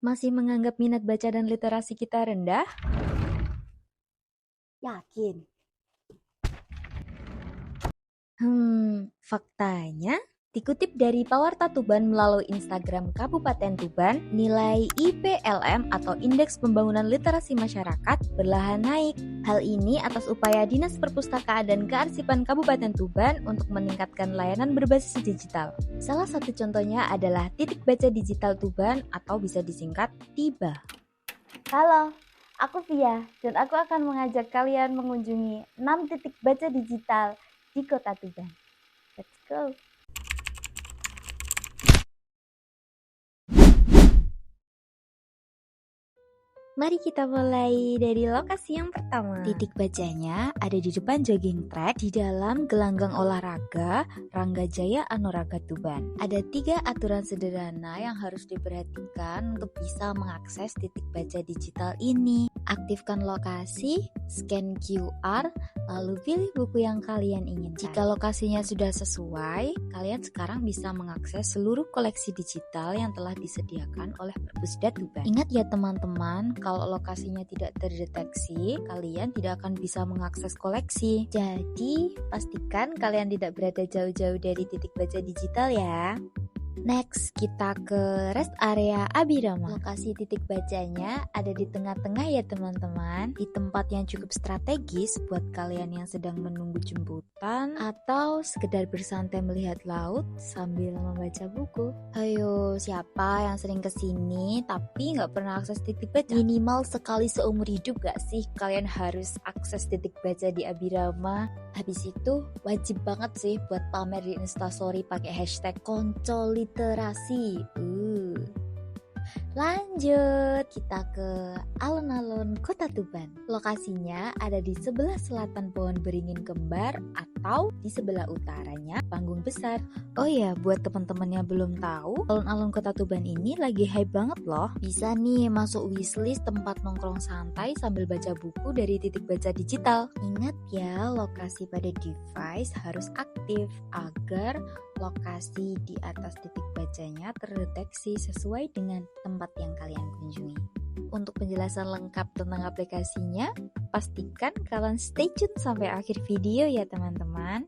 Masih menganggap minat baca dan literasi kita rendah? Yakin? Faktanya, dikutip dari Pawarta Tuban melalui Instagram Kabupaten Tuban, nilai IPLM atau Indeks Pembangunan Literasi Masyarakat berlahan naik. Hal ini atas upaya Dinas Perpustakaan dan Kearsipan Kabupaten Tuban untuk meningkatkan layanan berbasis digital. Salah satu contohnya adalah Titik Baca Digital Tuban atau bisa disingkat TIBA. Halo, aku Via dan aku akan mengajak kalian mengunjungi 6 titik baca digital di Kota Tuban. Let's go! Mari kita mulai dari lokasi yang pertama. Titik bacanya ada di depan jogging track di dalam gelanggang olahraga Ranggajaya Anuraga Tuban. Ada 3 aturan sederhana yang harus diperhatikan untuk bisa mengakses titik baca digital ini. Aktifkan lokasi, scan QR, lalu pilih buku yang kalian inginkan. Jika lokasinya sudah sesuai, kalian sekarang bisa mengakses seluruh koleksi digital yang telah disediakan oleh Perpusda Tuban. Ingat ya teman-teman, kalau lokasinya tidak terdeteksi, kalian tidak akan bisa mengakses koleksi. Jadi, pastikan kalian tidak berada jauh-jauh dari titik baca digital ya. Next, kita ke rest area Abirama. Lokasi titik bacanya ada di tengah-tengah ya teman-teman, di tempat yang cukup strategis buat kalian yang sedang menunggu jemputan atau sekedar bersantai melihat laut sambil membaca buku. Ayo, siapa yang sering kesini tapi nggak pernah akses titik baca? Minimal sekali seumur hidup gak sih kalian harus akses titik baca di Abirama? Habis itu wajib banget sih buat pamer di Instastory pakai hashtag konco literasi. Lanjut, kita ke alun-alun Kota Tuban. Lokasinya ada di sebelah selatan Pohon Beringin Kembar atau di sebelah utaranya Panggung Besar. Oh ya, buat teman-teman yang belum tahu, alun-alun Kota Tuban ini lagi hype banget loh. Bisa nih masuk wishlist tempat nongkrong santai sambil baca buku dari titik baca digital. Ingat ya, lokasi pada device harus aktif agar lokasi di atas titik bacanya terdeteksi sesuai dengan tempat yang kalian kunjungi. Untuk penjelasan lengkap tentang aplikasinya, pastikan kalian stay tune sampai akhir video ya teman-teman.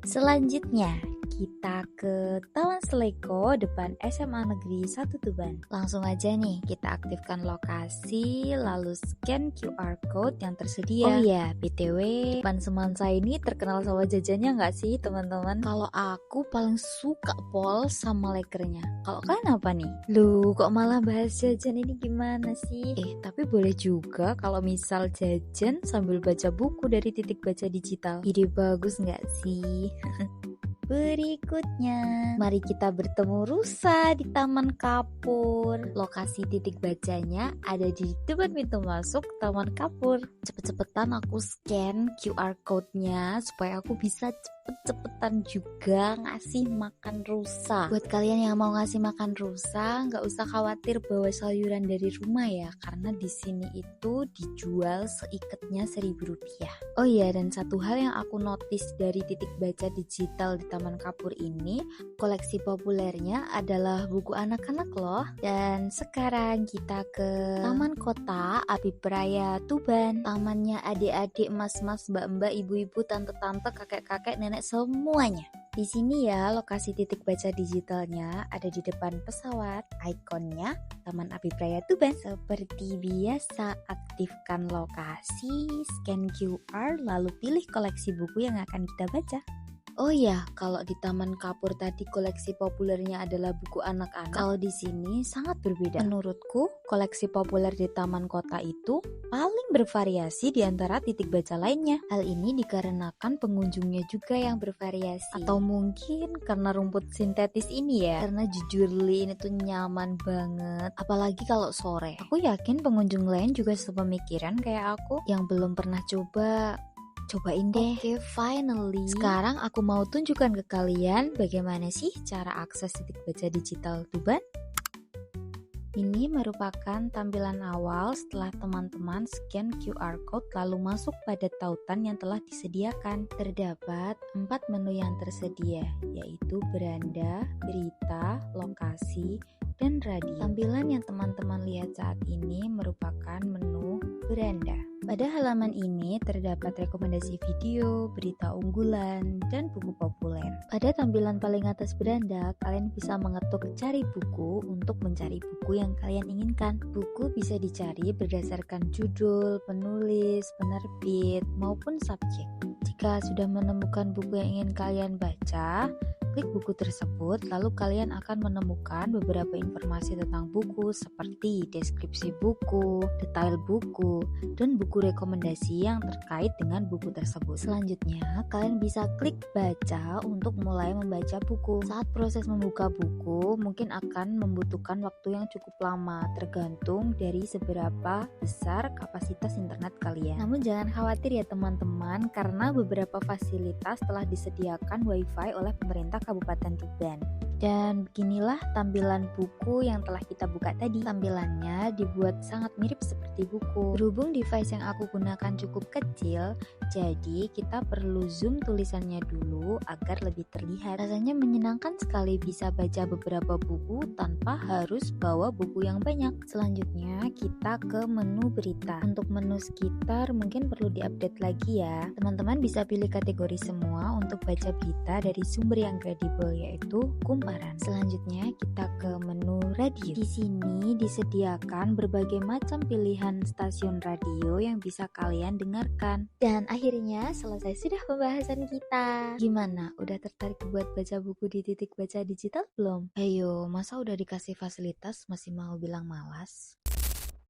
Selanjutnya, kita ke Taman Seleko depan SMA Negeri 1 Tuban. Langsung aja nih, kita aktifkan lokasi, lalu scan QR code yang tersedia. Oh iya, BTW, depan Semansa ini terkenal sama jajannya nggak sih teman-teman? Kalau aku paling suka pol sama lekernya. Kalau kalian apa nih? Loh, kok malah bahas jajan ini gimana sih? Tapi boleh juga kalau misal jajan sambil baca buku dari titik baca digital. Ide bagus nggak sih? Berikutnya, mari kita bertemu rusa di Taman Kapur. Lokasi titik bacanya ada di depan pintu masuk Taman Kapur. Cepet-cepetan aku scan QR code-nya supaya aku bisa cepet-cepetan juga ngasih makan rusa. Buat kalian yang mau ngasih makan rusa, nggak usah khawatir bawa sayuran dari rumah ya, karena di sini itu dijual seikatnya Rp1.000. Oh iya, dan satu hal yang aku notice dari titik baca digital di Taman Kapur ini, koleksi populernya adalah buku anak-anak loh. Dan sekarang kita ke Taman Kota Abipraya Tuban. Tamannya adik-adik, mas-mas, mbak-mbak, ibu-ibu, tante-tante, kakek-kakek, nenek, semuanya. Di sini ya lokasi titik baca digitalnya ada di depan pesawat. Ikonnya Taman Abipraya Tuban. Seperti biasa, aktifkan lokasi, scan QR, lalu pilih koleksi buku yang akan kita baca. Oh ya, kalau di Taman Kapur tadi koleksi populernya adalah buku anak-anak, kalau di sini sangat berbeda. Menurutku, koleksi populer di Taman Kota itu paling bervariasi di antara titik baca lainnya. Hal ini dikarenakan pengunjungnya juga yang bervariasi. Atau mungkin karena rumput sintetis ini ya, karena jujur Li, ini tuh nyaman banget. Apalagi kalau sore. Aku yakin pengunjung lain juga sepemikiran kayak aku yang belum pernah coba. Cobain deh. Oke, finally. Sekarang aku mau tunjukkan ke kalian bagaimana sih cara akses titik baca digital Tuban. Ini merupakan tampilan awal setelah teman-teman scan QR code lalu masuk pada tautan yang telah disediakan. Terdapat 4 menu yang tersedia, yaitu beranda, berita, lokasi, dan radio. Tampilan yang teman-teman lihat saat ini merupakan menu beranda. Pada halaman ini terdapat rekomendasi video, berita unggulan, dan buku populer. Pada tampilan paling atas beranda, kalian bisa mengetuk cari buku untuk mencari buku yang kalian inginkan. Buku bisa dicari berdasarkan judul, penulis, penerbit, maupun subjek. Jika sudah menemukan buku yang ingin kalian baca, klik buku tersebut, lalu kalian akan menemukan beberapa informasi tentang buku seperti deskripsi buku, detail buku, dan buku rekomendasi yang terkait dengan buku tersebut. Selanjutnya, kalian bisa klik baca untuk mulai membaca buku. Saat proses membuka buku, mungkin akan membutuhkan waktu yang cukup lama, tergantung dari seberapa besar kapasitas internet kalian. Namun jangan khawatir ya teman-teman, karena beberapa fasilitas telah disediakan WiFi oleh pemerintah Kabupaten Tuban. Dan beginilah tampilan buku yang telah kita buka tadi. Tampilannya dibuat sangat mirip seperti buku. Berhubung device yang aku gunakan cukup kecil, jadi kita perlu zoom tulisannya dulu agar lebih terlihat. Rasanya menyenangkan sekali bisa baca beberapa buku tanpa harus bawa buku yang banyak. Selanjutnya kita ke menu berita. Untuk menu sekitar mungkin perlu diupdate lagi ya. Teman-teman bisa pilih kategori semua untuk baca berita dari sumber yang kredibel, yaitu Kumparan. Selanjutnya kita ke menu radio. Di sini disediakan berbagai macam pilihan stasiun radio yang bisa kalian dengarkan. Dan akhirnya selesai sudah pembahasan kita. Gimana? Udah tertarik buat baca buku di titik baca digital belum? Ayo, masa udah dikasih fasilitas masih mau bilang malas?